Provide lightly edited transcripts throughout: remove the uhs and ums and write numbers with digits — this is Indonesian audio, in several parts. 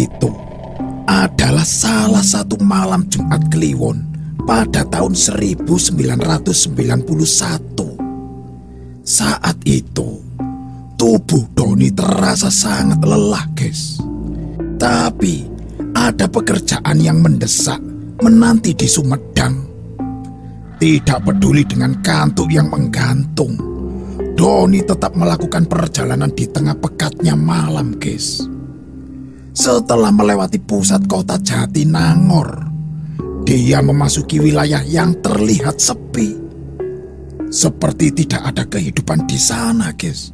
itu adalah salah satu malam Jumat Kliwon pada tahun 1991. Saat itu, tubuh Doni terasa sangat lelah, guys. Tapi ada pekerjaan yang mendesak menanti di Sumedang. Tidak peduli dengan kantuk yang menggantung, Doni tetap melakukan perjalanan di tengah pekatnya malam, guys. Setelah melewati pusat kota Jatinangor, dia memasuki wilayah yang terlihat sepi. Seperti tidak ada kehidupan di sana, guys.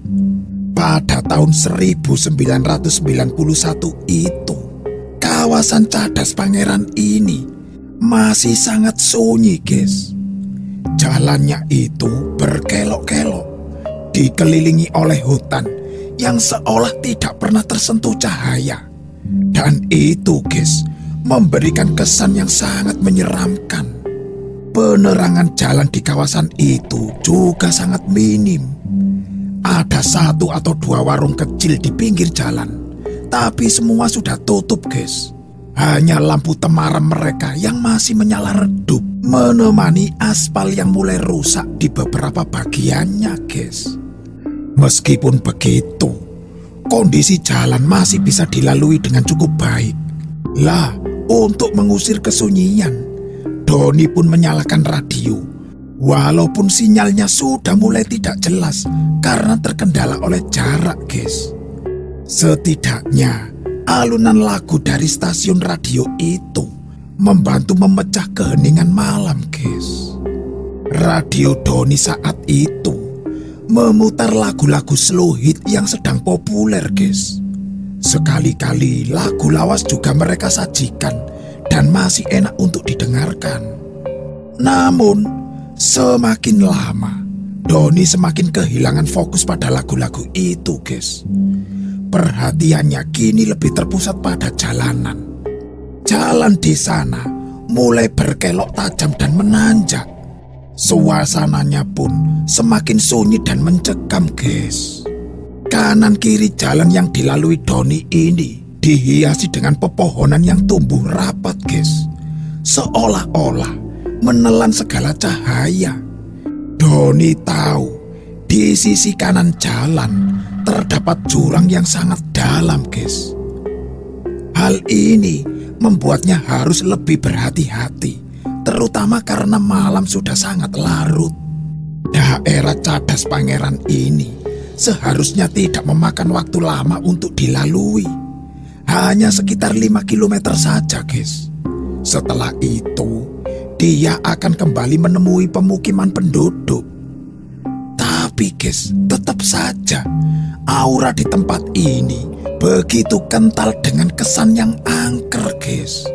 Pada tahun 1991 itu, kawasan Cadas Pangeran ini masih sangat sunyi, guys. Jalannya itu berkelok-kelok, dikelilingi oleh hutan yang seolah tidak pernah tersentuh cahaya. Dan itu, guys, memberikan kesan yang sangat menyeramkan. Penerangan jalan di kawasan itu juga sangat minim. Ada 1 atau 2 warung kecil di pinggir jalan, tapi semua sudah tutup, guys. Hanya lampu temaram mereka yang masih menyala redup menemani aspal yang mulai rusak di beberapa bagiannya, guys. Meskipun begitu, kondisi jalan masih bisa dilalui dengan cukup baik. Lah, untuk mengusir kesunyian, Doni pun menyalakan radio. Walaupun sinyalnya sudah mulai tidak jelas karena terkendala oleh jarak, guys. Setidaknya, alunan lagu dari stasiun radio itu membantu memecah keheningan malam, guys. Radio Doni saat itu memutar lagu-lagu slow hit yang sedang populer, guys. Sekali-kali lagu lawas juga mereka sajikan dan masih enak untuk didengarkan. Namun, semakin lama, Doni semakin kehilangan fokus pada lagu-lagu itu, guys. Perhatiannya kini lebih terpusat pada jalanan. Jalan di sana mulai berkelok tajam dan menanjak. Suasananya pun semakin sunyi dan mencekam, guys. Kanan kiri jalan yang dilalui Doni ini dihiasi dengan pepohonan yang tumbuh rapat, guys. Seolah-olah menelan segala cahaya. Doni tahu di sisi kanan jalan terdapat jurang yang sangat dalam, guys. Hal ini membuatnya harus lebih berhati-hati, terutama karena malam sudah sangat larut. Daerah Cadas Pangeran ini seharusnya tidak memakan waktu lama untuk dilalui. Hanya sekitar 5 km saja, guys. Setelah itu, dia akan kembali menemui pemukiman penduduk. Tapi, guys, tetap saja aura di tempat ini begitu kental dengan kesan yang angker, guys.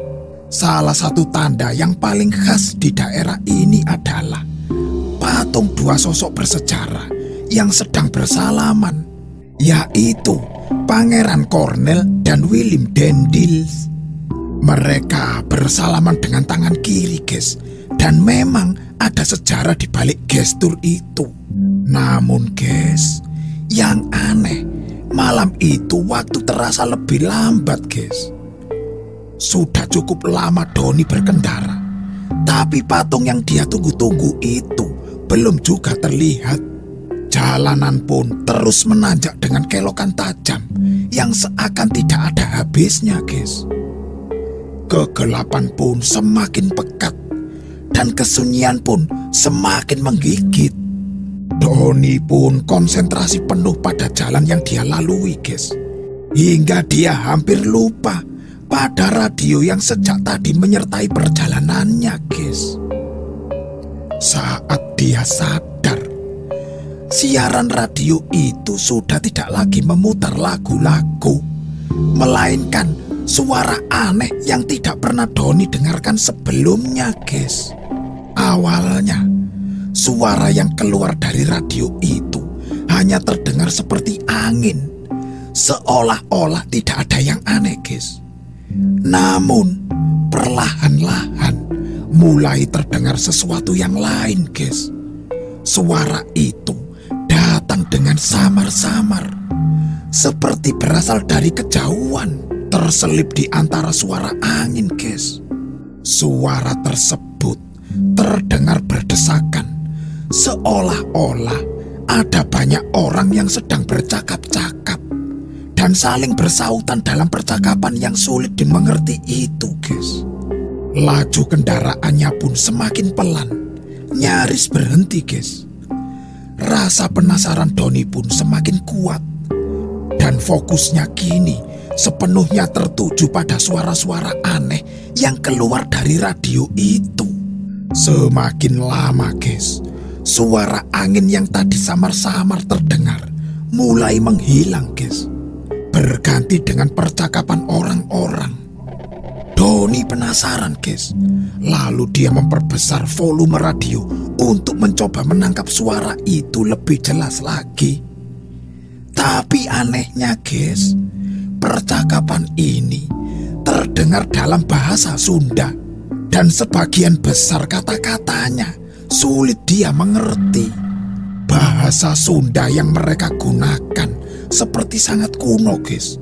Salah satu tanda yang paling khas di daerah ini adalah patung 2 sosok bersejarah yang sedang bersalaman, yaitu Pangeran Cornel dan Willem Daendels. Mereka bersalaman dengan tangan kiri, guys, dan memang ada sejarah di balik gestur itu. Namun, guys, yang aneh, malam itu waktu terasa lebih lambat, guys. Sudah cukup lama Doni berkendara, tapi patung yang dia tunggu-tunggu itu belum juga terlihat. Jalanan pun terus menanjak dengan kelokan tajam yang seakan tidak ada habisnya, guys. Kegelapan pun semakin pekat dan kesunyian pun semakin menggigit. Doni pun konsentrasi penuh pada jalan yang dia lalui, guys. Hingga dia hampir lupa pada radio yang sejak tadi menyertai perjalanannya, guys. Saat dia sadar, siaran radio itu sudah tidak lagi memutar lagu-lagu, melainkan suara aneh yang tidak pernah Doni dengarkan sebelumnya, guys. Awalnya, suara yang keluar dari radio itu hanya terdengar seperti angin, seolah-olah tidak ada yang aneh, guys. Namun, perlahan-lahan mulai terdengar sesuatu yang lain, guys. Suara itu datang dengan samar-samar, seperti berasal dari kejauhan. terselip di antara suara angin, guys. Suara tersebut terdengar berdesakan, seolah-olah ada banyak orang yang sedang bercakap-cakap dan saling bersautan dalam percakapan yang sulit dimengerti itu, guys. Laju kendaraannya pun semakin pelan, nyaris berhenti, guys. Rasa penasaran Doni pun semakin kuat, dan fokusnya kini sepenuhnya tertuju pada suara-suara aneh yang keluar dari radio itu. Semakin lama, guys, suara angin yang tadi samar-samar terdengar mulai menghilang, guys, berganti dengan percakapan orang-orang. Doni penasaran, guys. Lalu dia memperbesar volume radio untuk mencoba menangkap suara itu lebih jelas lagi. Tapi anehnya, guys, percakapan ini terdengar dalam bahasa Sunda, dan sebagian besar kata-katanya sulit dia mengerti. Bahasa Sunda yang mereka gunakan seperti sangat kuno, guys,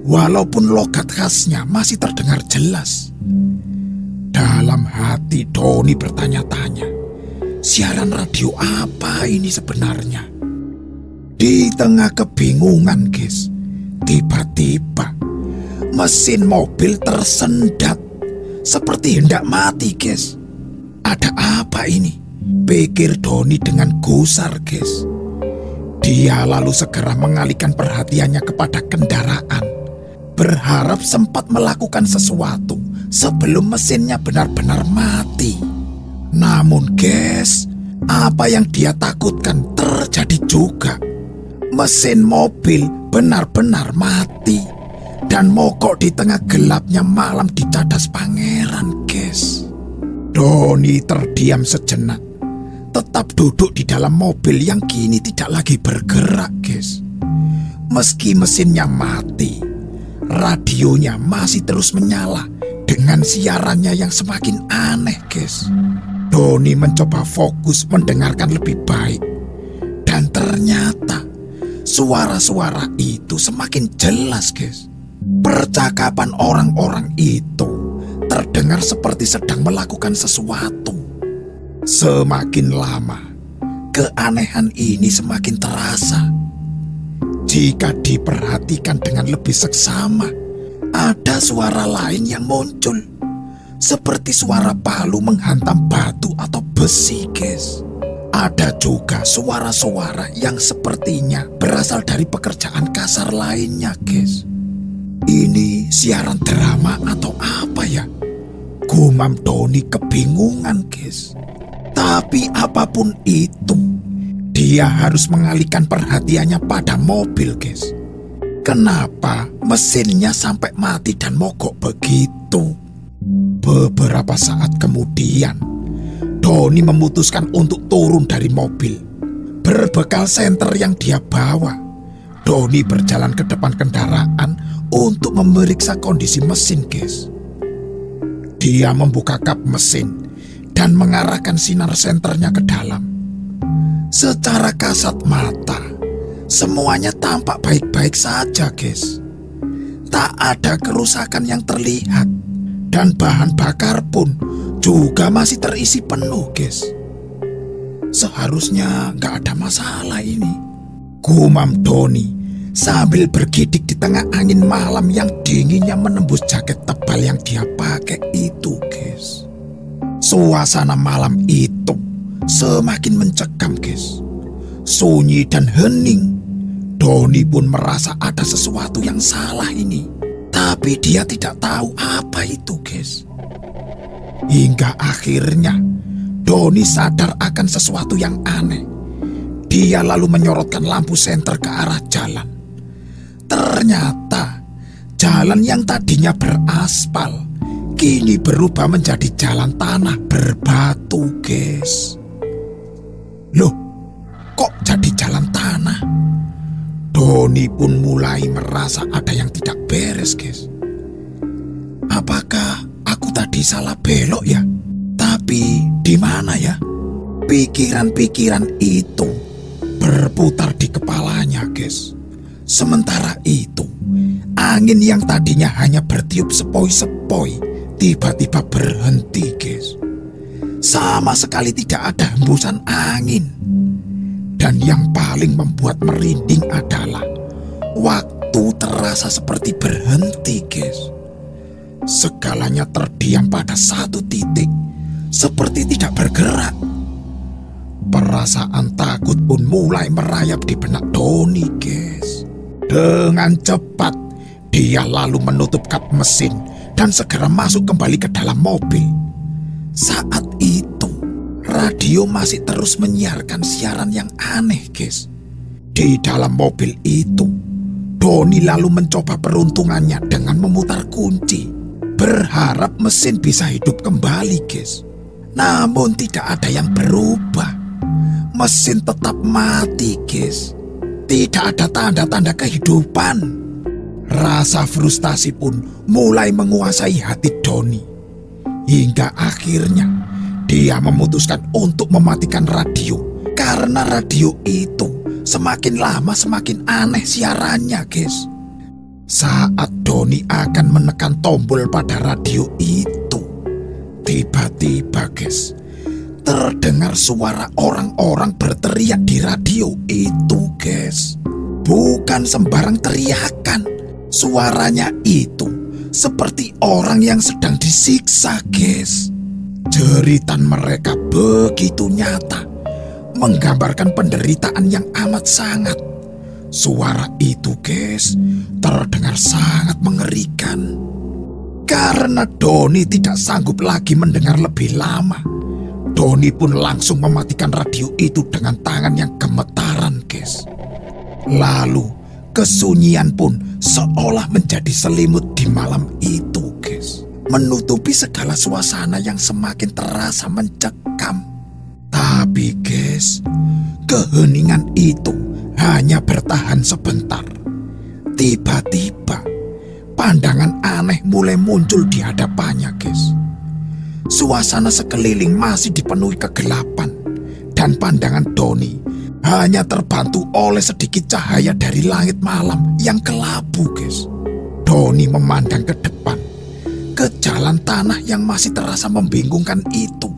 walaupun logat khasnya masih terdengar jelas. Dalam hati Doni bertanya-tanya, siaran radio apa ini sebenarnya? Di tengah kebingungan, guys, tiba-tiba mesin mobil tersendat seperti hendak mati, guys. Ada apa ini? Pikir Doni dengan gusar, guys. Dia lalu segera mengalihkan perhatiannya kepada kendaraan, berharap sempat melakukan sesuatu sebelum mesinnya benar-benar mati. Namun, guys, apa yang dia takutkan terjadi juga. Mesin mobil benar-benar mati dan mogok di tengah gelapnya malam di Cadas Pangeran, guys. Doni terdiam sejenak, tetap duduk di dalam mobil yang kini tidak lagi bergerak, guys. Meski mesinnya mati, radionya masih terus menyala dengan siarannya yang semakin aneh, guys. Doni mencoba fokus mendengarkan lebih baik, dan ternyata suara-suara itu semakin jelas, guys. Percakapan orang-orang itu terdengar seperti sedang melakukan sesuatu. Semakin lama, keanehan ini semakin terasa. Jika diperhatikan dengan lebih seksama, ada suara lain yang muncul, seperti suara palu menghantam batu atau besi, guys. Ada juga suara-suara yang sepertinya berasal dari pekerjaan kasar lainnya, guys. Ini siaran drama atau apa ya? Gumam Doni kebingungan, guys. Tapi apapun itu, dia harus mengalihkan perhatiannya pada mobil, guys. Kenapa mesinnya sampai mati dan mogok begitu? Beberapa saat kemudian, Doni memutuskan untuk turun dari mobil. Berbekal senter yang dia bawa, Doni berjalan ke depan kendaraan untuk memeriksa kondisi mesin, guys. Dia membuka kap mesin dan mengarahkan sinar senternya ke dalam. Secara kasat mata, semuanya tampak baik-baik saja, guys. Tak ada kerusakan yang terlihat, dan bahan bakar pun juga masih terisi penuh, guys. Seharusnya gak ada masalah ini, gumam Doni sambil bergidik di tengah angin malam yang dinginnya menembus jaket tebal yang dia pakai itu, guys. Suasana malam itu semakin mencekam, guys. Sunyi dan hening. Doni pun merasa ada sesuatu yang salah ini, tapi dia tidak tahu apa itu, guys. Hingga akhirnya Doni sadar akan sesuatu yang aneh. Dia lalu menyorotkan lampu senter ke arah jalan. Ternyata jalan yang tadinya beraspal kini berubah menjadi jalan tanah berbatu, guys. Loh, kok jadi jalan tanah? Doni pun mulai merasa ada yang tidak beres, guys. Apakah aku tadi salah belok ya? Tapi di mana ya? Pikiran-pikiran itu berputar di kepalanya, guys. Sementara itu, Angin yang tadinya hanya bertiup sepoi-sepoi tiba-tiba berhenti, guys. Sama sekali tidak ada hembusan angin. Dan yang paling membuat merinding adalah waktu terasa seperti berhenti, guys. Segalanya terdiam pada satu titik, seperti tidak bergerak. Perasaan takut pun mulai merayap di benak Doni, guys. Dengan cepat, dia lalu menutup kap mesin dan segera masuk kembali ke dalam mobil. Saat itu, radio masih terus menyiarkan siaran yang aneh, guys. Di dalam mobil itu, Doni lalu mencoba peruntungannya dengan memutar kunci, berharap mesin bisa hidup kembali, guys. Namun tidak ada yang berubah. Mesin tetap mati, guys. Tidak ada tanda-tanda kehidupan. Rasa frustasi pun mulai menguasai hati Doni. Hingga akhirnya dia memutuskan untuk mematikan radio. Karena radio itu semakin lama semakin aneh siarannya, guys. Saat Doni akan menekan tombol pada radio itu, tiba-tiba, guys, terdengar suara orang-orang berteriak di radio itu, guys. Bukan sembarang teriakan. Suaranya itu seperti orang yang sedang disiksa, guys. Jeritan mereka begitu nyata, menggambarkan penderitaan yang amat sangat. Suara itu, guys, terdengar sangat mengerikan. Karena Doni tidak sanggup lagi mendengar lebih lama, Doni pun langsung mematikan radio itu dengan tangan yang gemetaran, guys. Lalu kesunyian pun seolah menjadi selimut di malam itu, guys, menutupi segala suasana yang semakin terasa mencekam. Tapi, guys, keheningan itu hanya bertahan sebentar. Tiba-tiba pandangan aneh mulai muncul di hadapannya, guys. Suasana sekeliling masih dipenuhi kegelapan, dan pandangan Doni hanya terbantu oleh sedikit cahaya dari langit malam yang kelabu, guys. Doni memandang ke depan, ke jalan tanah yang masih terasa membingungkan itu.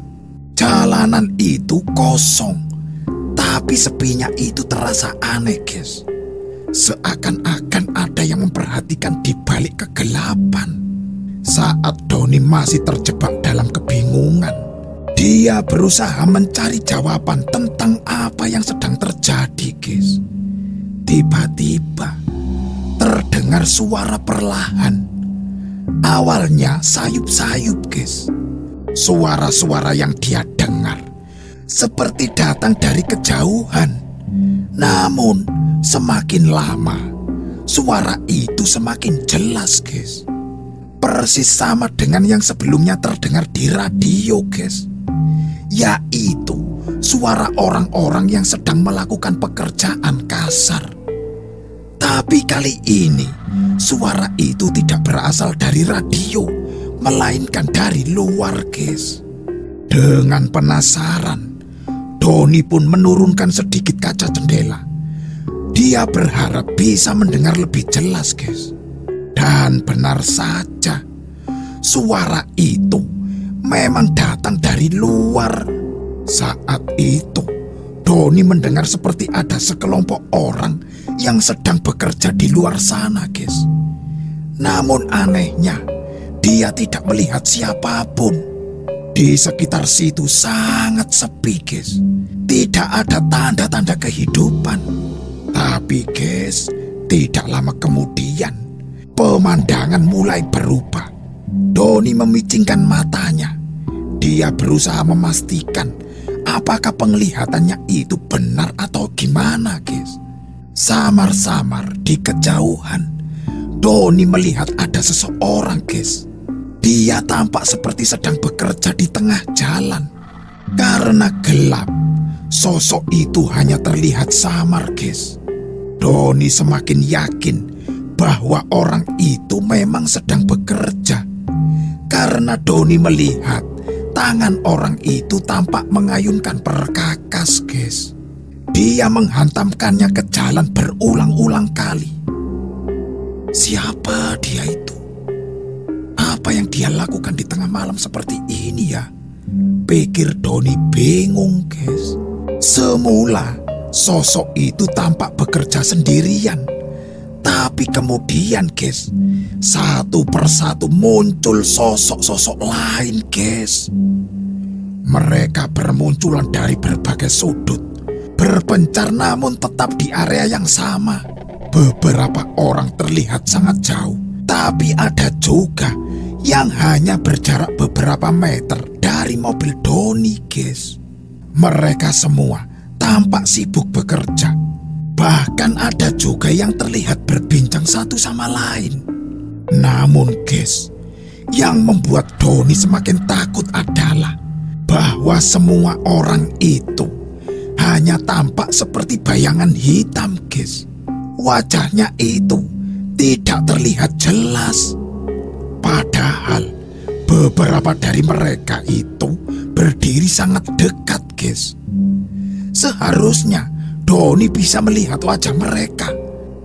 Jalanan itu kosong, tapi sepinya itu terasa aneh, guys. Seakan-akan ada yang memperhatikan di balik kegelapan. Saat Doni masih terjebak dalam kebingungan, dia berusaha mencari jawaban tentang apa yang sedang terjadi, guys. Tiba-tiba terdengar suara perlahan. Awalnya sayup-sayup, guys. Suara-suara yang dia dengar seperti datang dari kejauhan. Namun semakin lama, suara itu semakin jelas, guys. Persis sama dengan yang sebelumnya terdengar di radio, guys. Yaitu suara orang-orang yang sedang melakukan pekerjaan kasar. Tapi kali ini suara itu tidak berasal dari radio, melainkan dari luar, guys. Dengan penasaran, Doni pun menurunkan sedikit kaca jendela. Dia berharap bisa mendengar lebih jelas, guys. Dan benar saja, suara itu memang datang dari luar. Saat itu, Doni mendengar seperti ada sekelompok orang yang sedang bekerja di luar sana, guys. Namun anehnya, dia tidak melihat siapapun. Di sekitar situ sangat sepi, guys. Tidak ada tanda-tanda kehidupan. Tapi, guys, tidak lama kemudian, pemandangan mulai berubah. Doni memicingkan matanya. Dia berusaha memastikan apakah penglihatannya itu benar atau gimana, guys. Samar-samar di kejauhan, Doni melihat ada seseorang, guys. Dia tampak seperti sedang bekerja di tengah jalan. Karena gelap, sosok itu hanya terlihat samar, guys. Doni semakin yakin bahwa orang itu memang sedang bekerja. Karena Doni melihat tangan orang itu tampak mengayunkan perkakas, guys. Dia menghantamkannya ke jalan berulang-ulang kali. Siapa dia itu? Apa yang dia lakukan di tengah malam seperti ini ya? Pikir Doni bingung, guys. Semula sosok itu tampak bekerja sendirian. Tapi kemudian, guys, satu persatu muncul sosok-sosok lain, guys. Mereka bermunculan dari berbagai sudut, berpencar namun tetap di area yang sama. Beberapa orang terlihat sangat jauh, tapi ada juga yang hanya berjarak beberapa meter dari mobil Doni, guys. Mereka semua tampak sibuk bekerja. Bahkan ada juga yang terlihat berbincang satu sama lain. Namun, guys, yang membuat Doni semakin takut adalah bahwa semua orang itu hanya tampak seperti bayangan hitam, guys. Wajahnya itu tidak terlihat jelas. Padahal beberapa dari mereka itu berdiri sangat dekat, guys. Seharusnya Doni bisa melihat wajah mereka,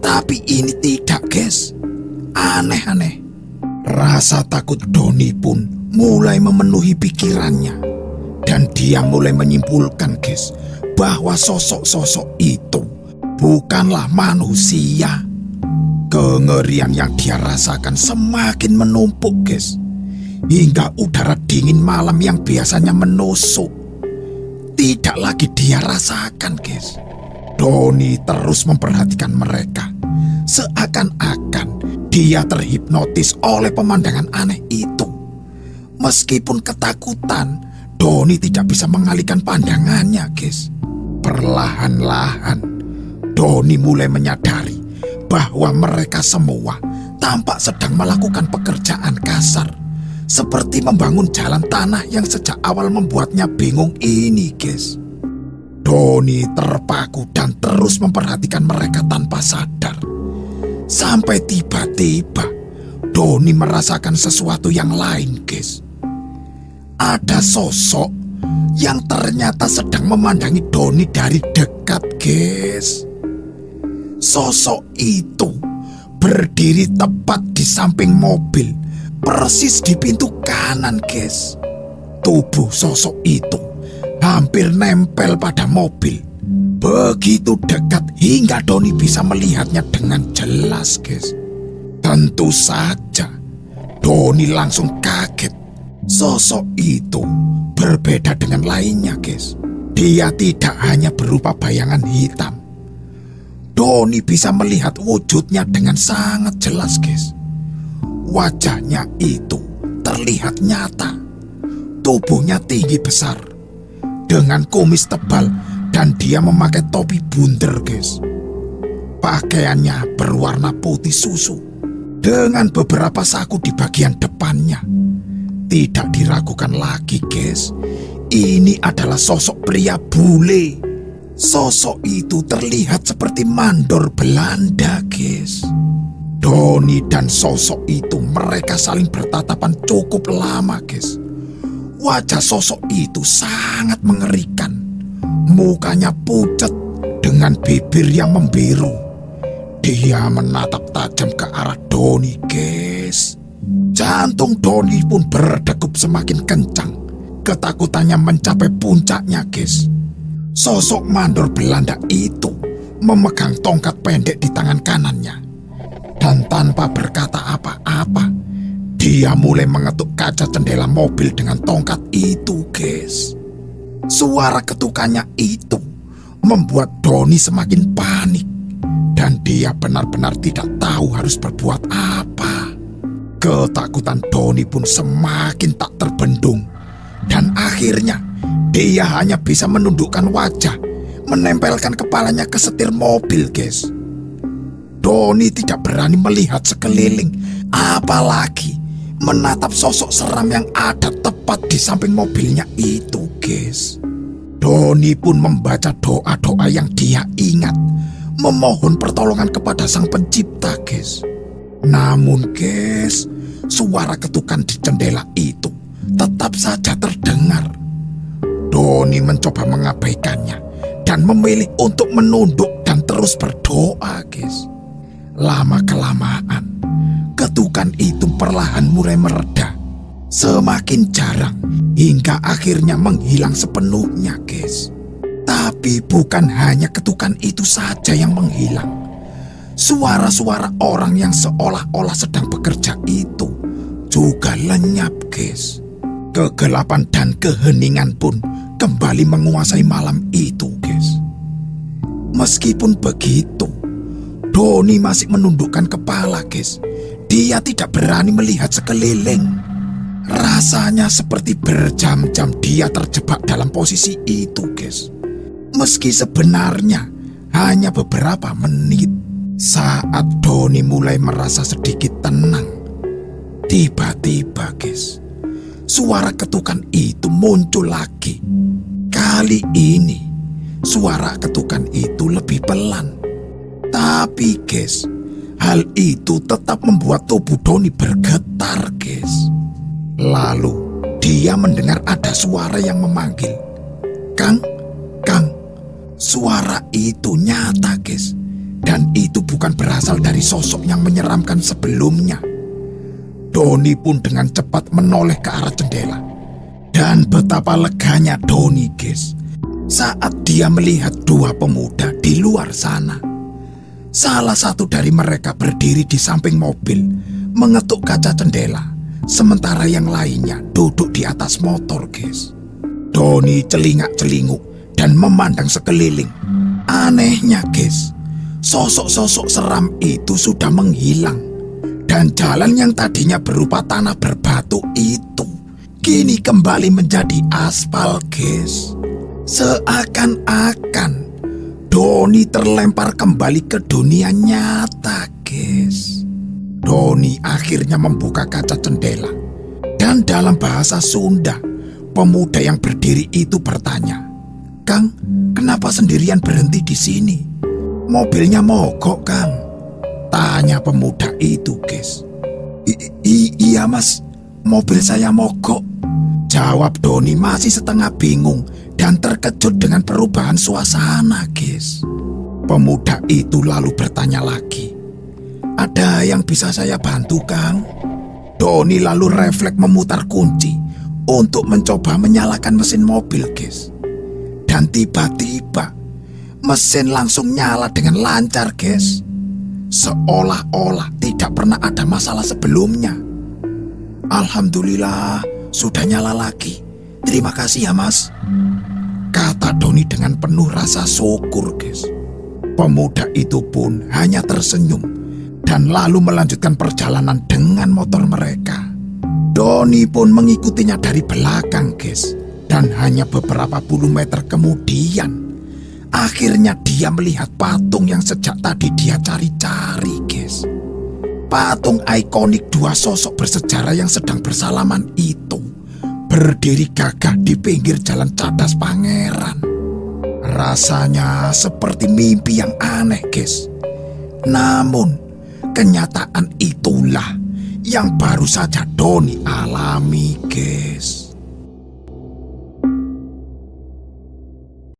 tapi ini tidak, guys. Aneh-aneh. Rasa takut Doni pun mulai memenuhi pikirannya. Dan dia mulai menyimpulkan, guys, bahwa sosok-sosok itu bukanlah manusia. Kengerian yang dia rasakan semakin menumpuk, guys. Hingga udara dingin malam yang biasanya menusuk tidak lagi dia rasakan, guys. Doni terus memperhatikan mereka, seakan-akan dia terhipnotis oleh pemandangan aneh itu. Meskipun ketakutan, Doni tidak bisa mengalihkan pandangannya, guys. Perlahan-lahan, Doni mulai menyadari bahwa mereka semua tampak sedang melakukan pekerjaan kasar, seperti membangun jalan tanah yang sejak awal membuatnya bingung ini, guys. Doni terpaku dan terus memperhatikan mereka tanpa sadar. Sampai tiba-tiba Doni merasakan sesuatu yang lain, guys. Ada sosok yang ternyata sedang memandangi Doni dari dekat, guys. Sosok itu berdiri tepat di samping mobil, persis di pintu kanan, guys. Tubuh sosok itu hampir nempel pada mobil. Begitu dekat hingga Doni bisa melihatnya dengan jelas, guys. Tentu saja Doni langsung kaget. Sosok itu berbeda dengan lainnya, guys. Dia tidak hanya berupa bayangan hitam. Doni bisa melihat wujudnya dengan sangat jelas, guys. Wajahnya itu terlihat nyata. Tubuhnya tinggi besar, dengan kumis tebal, dan dia memakai topi bundar, guys. Pakaiannya berwarna putih susu, dengan beberapa saku di bagian depannya. Tidak diragukan lagi, guys. Ini adalah sosok pria bule. Sosok itu terlihat seperti mandor Belanda, guys. Doni dan sosok itu mereka saling bertatapan cukup lama, guys. Wajah sosok itu sangat mengerikan. Mukanya pucat dengan bibir yang membiru. Dia menatap tajam ke arah Doni, guys. Jantung Doni pun berdegup semakin kencang. Ketakutannya mencapai puncaknya, guys. Sosok mandor Belanda itu memegang tongkat pendek di tangan kanannya. Dan tanpa berkata apa-apa, dia mulai mengetuk kaca jendela mobil dengan tongkat itu, guys. Suara ketukannya itu membuat Doni semakin panik. Dan dia benar-benar tidak tahu harus berbuat apa. Ketakutan Doni pun semakin tak terbendung. Dan akhirnya dia hanya bisa menundukkan wajah, menempelkan kepalanya ke setir mobil, guys. Doni tidak berani melihat sekeliling, apalagi menatap sosok seram yang ada tepat di samping mobilnya itu, guys. Doni pun membaca doa-doa yang dia ingat, memohon pertolongan kepada Sang Pencipta, guys. Namun, guys, suara ketukan di jendela itu tetap saja terdengar. Doni mencoba mengabaikannya dan memilih untuk menunduk dan terus berdoa, guys. Lama-kelamaan, ketukan itu perlahan mulai mereda. Semakin jarang hingga akhirnya menghilang sepenuhnya, guys. Tapi bukan hanya ketukan itu saja yang menghilang. Suara-suara orang yang seolah-olah sedang bekerja itu juga lenyap, guys. Kegelapan dan keheningan pun kembali menguasai malam itu, guys. Meskipun begitu, Doni masih menundukkan kepala, guys. Dia tidak berani melihat sekeliling. Rasanya seperti berjam-jam dia terjebak dalam posisi itu, guys. Meski sebenarnya hanya beberapa menit. Saat Doni mulai merasa sedikit tenang, tiba-tiba, guys, suara ketukan itu muncul lagi. Kali ini suara ketukan itu lebih pelan. Tapi, guys, hal itu tetap membuat tubuh Doni bergetar, guys. Lalu dia mendengar ada suara yang memanggil, "Kang, Kang." Suara itu nyata, guys. Dan itu bukan berasal dari sosok yang menyeramkan sebelumnya. Doni pun dengan cepat menoleh ke arah jendela. Dan betapa leganya Doni, guys, saat dia melihat dua pemuda di luar sana. Salah satu dari mereka berdiri di samping mobil, mengetuk kaca jendela, sementara yang lainnya duduk di atas motor, guys. Doni celingak-celinguk dan memandang sekeliling. Anehnya, guys, sosok-sosok seram itu sudah menghilang. Dan jalan yang tadinya berupa tanah berbatu itu kini kembali menjadi aspal, guys. Seakan-akan Doni terlempar kembali ke dunia nyata, guys. Doni akhirnya membuka kaca jendela. Dan dalam bahasa Sunda, pemuda yang berdiri itu bertanya, "Kang, kenapa sendirian berhenti di sini? Mobilnya mogok, Kang?" Tanya pemuda itu, guys. Iya, Mas, mobil saya mogok," jawab Doni masih setengah bingung dan terkejut dengan perubahan suasana, guys. Pemuda itu lalu bertanya lagi, "Ada yang bisa saya bantu, Kang?" Doni lalu refleks memutar kunci untuk mencoba menyalakan mesin mobil, guys. Dan tiba-tiba mesin langsung nyala dengan lancar, guys. Seolah-olah tidak pernah ada masalah sebelumnya. "Alhamdulillah, sudah nyala lagi. Terima kasih ya, Mas," kata Doni dengan penuh rasa syukur, guys. Pemuda itu pun hanya tersenyum dan lalu melanjutkan perjalanan dengan motor mereka. Doni pun mengikutinya dari belakang, guys. Dan hanya beberapa puluh meter kemudian, akhirnya dia melihat patung yang sejak tadi dia cari-cari, guys. Patung ikonik dua sosok bersejarah yang sedang bersalaman itu berdiri gagah di pinggir jalan Cadas Pangeran. Rasanya seperti mimpi yang aneh, guys. Namun, kenyataan itulah yang baru saja Doni alami, guys.